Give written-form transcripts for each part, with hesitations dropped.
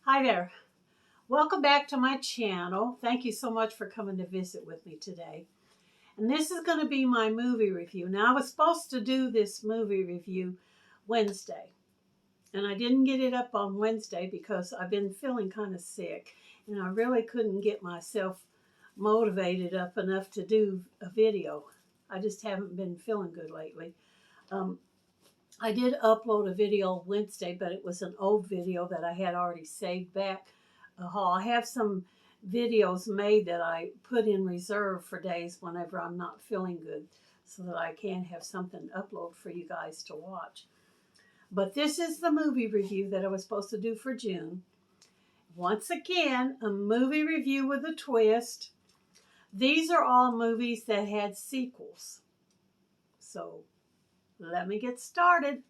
Hi there. Welcome back to my channel. Thank you so much for coming to visit with me today. And this is going to be my movie review. Now, I was supposed to do this movie review Wednesday, and I didn't get it up on Wednesday because I've been feeling kind of sick, and I really couldn't get myself motivated up enough to do a video. I just haven't been feeling good lately. I did upload a video Wednesday, but it was an old video that I had already saved back a haul. I have some videos made that I put in reserve for days whenever I'm not feeling good so that I can have something to upload for you guys to watch. But this is the movie review that I was supposed to do for June. Once again, a movie review with a twist. These are all movies that had sequels. So let me get started.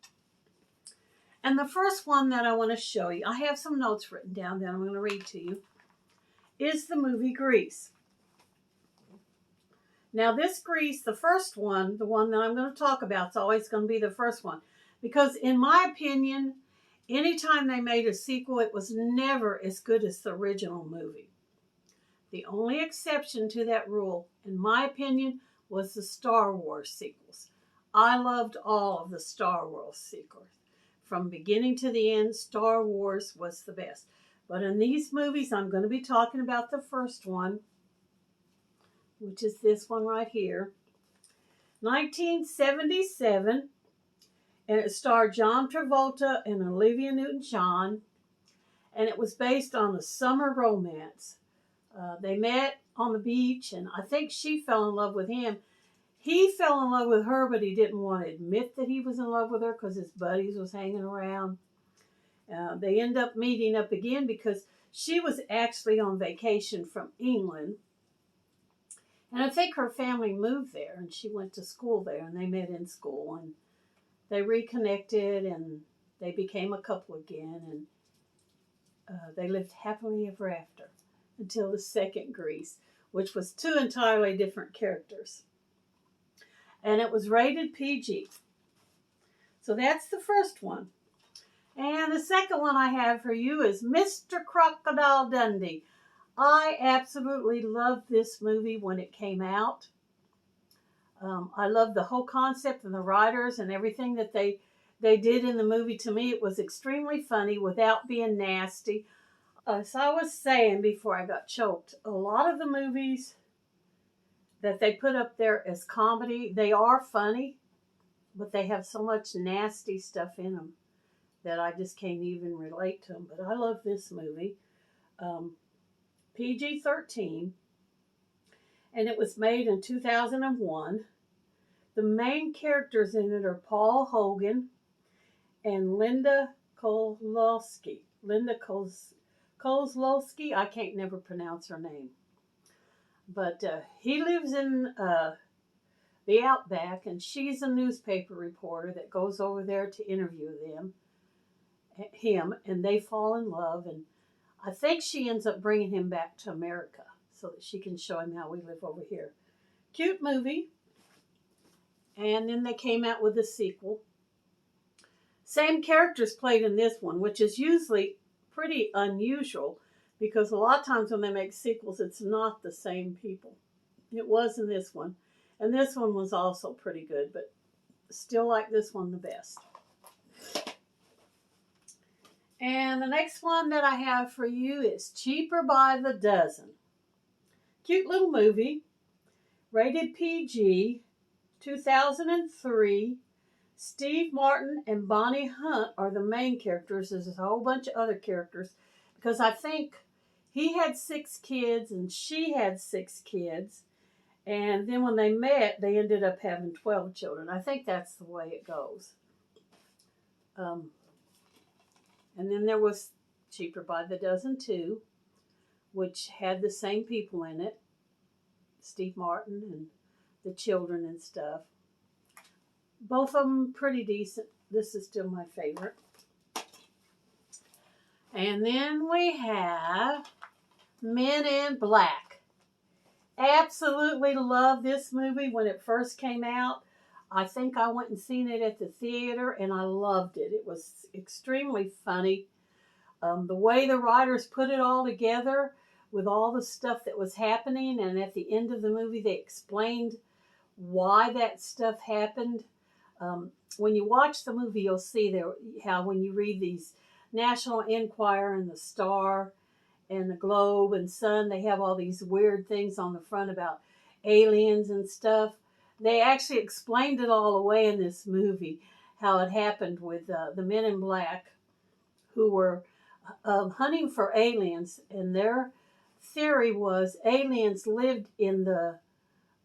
And the first one that I want to show you, I have some notes written down that I'm going to read to you, is the movie Grease. Now this Grease, the first one, the one that I'm going to talk about, is always going to be the first one. Because in my opinion, anytime they made a sequel, it was never as good as the original movie. The only exception to that rule, in my opinion, was the Star Wars sequels. I loved all of the Star Wars sequels. From beginning to the end, Star Wars was the best. But in these movies, I'm going to be talking about the first one, which is this one right here. 1977, and it starred John Travolta and Olivia Newton-John, and it was based on a summer romance. They met on the beach, and I think she fell in love with him. He fell in love with her, but he didn't want to admit that he was in love with her because his buddies was hanging around. They end up meeting up again because she was actually on vacation from England. And I think her family moved there, and she went to school there, and they met in school. And they reconnected, and they became a couple again. And they lived happily ever after until the second Grease, which was two entirely different characters. And it was rated PG. So that's the first one. And the second one I have for you is Mr. Crocodile Dundee. I absolutely loved this movie when it came out. I loved the whole concept and the writers and everything that they did in the movie. To me, it was extremely funny without being nasty. As I was saying before I got choked, a lot of the movies that they put up there as comedy, they are funny, but they have so much nasty stuff in them that I just can't even relate to them. But I love this movie. PG-13, and it was made in 2001. The main characters in it are Paul Hogan and Linda Kozlowski. Kozlowski, I can't never pronounce her name. But he lives in the Outback, and she's a newspaper reporter that goes over there to interview him, and they fall in love. And I think she ends up bringing him back to America so that she can show him how we live over here. Cute movie. And then they came out with a sequel. Same characters played in this one, which is usually pretty unusual because a lot of times when they make sequels, it's not the same people. It was in this one. And this one was also pretty good, but still like this one the best. And the next one that I have for you is Cheaper by the Dozen. Cute little movie. Rated PG. 2003. Steve Martin and Bonnie Hunt are the main characters. There's a whole bunch of other characters because I think he had 6 kids and she had 6 kids. And then when they met, they ended up having 12 children. I think that's the way it goes. And then there was Cheaper by the Dozen 2, which had the same people in it. Steve Martin and the children and stuff. Both of them pretty decent. This is still my favorite. And then we have Men in Black. Absolutely love this movie when it first came out. I think I went and seen it at the theater, and I loved it. It was extremely funny. The way the writers put it all together with all the stuff that was happening, and at the end of the movie they explained why that stuff happened. When you watch the movie, you'll see there how when you read these National Enquirer and the Star and the Globe and Sun, they have all these weird things on the front about aliens and stuff. They actually explained it all away in this movie, how it happened with the men in black who were hunting for aliens, and their theory was aliens lived in the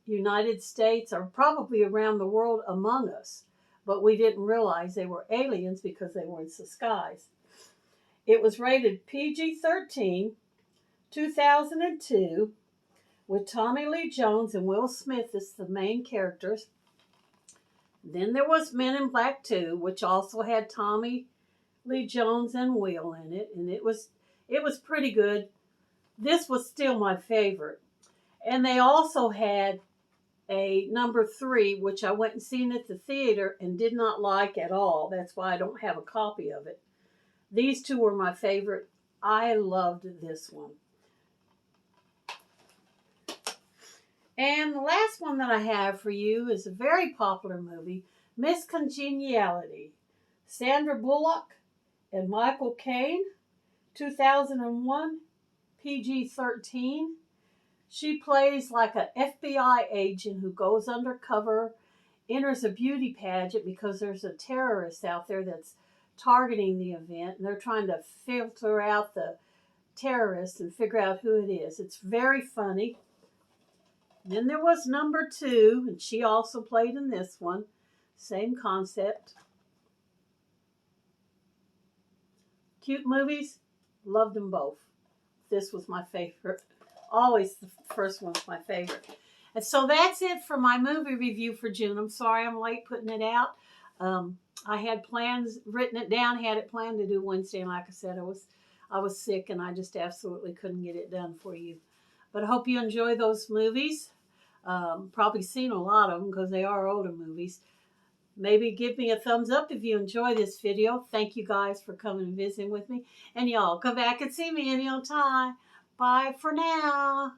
United States or probably around the world among us, but we didn't realize they were aliens because they were in the skies. It was rated PG-13, 2002, with Tommy Lee Jones and Will Smith as the main characters. Then there was Men in Black 2, which also had Tommy Lee Jones and Will in it, and it was pretty good. This was still my favorite. And they also had a number 3, which I went and seen at the theater and did not like at all. That's why I don't have a copy of it. These two were my favorite. I loved this one. And the last one that I have for you is a very popular movie, Miss Congeniality. Sandra Bullock and Michael Caine, 2001, PG-13. She plays like an FBI agent who goes undercover, enters a beauty pageant because there's a terrorist out there that's targeting the event, and they're trying to filter out the terrorists and figure out who it is. It's very funny. Then there was number 2, and she also played in this one. Same concept. Cute movies, loved them both. This was my favorite. Always the first one's my favorite. And so that's it for my movie review for June. I'm sorry I'm late putting it out. I had plans, written it down, had it planned to do Wednesday, and like I said, I was sick and I just absolutely couldn't get it done for you. But I hope you enjoy those movies. Probably seen a lot of them because they are older movies. Maybe give me a thumbs up if you enjoy this video. Thank you guys for coming and visiting with me. And y'all come back and see me any old time. Bye for now.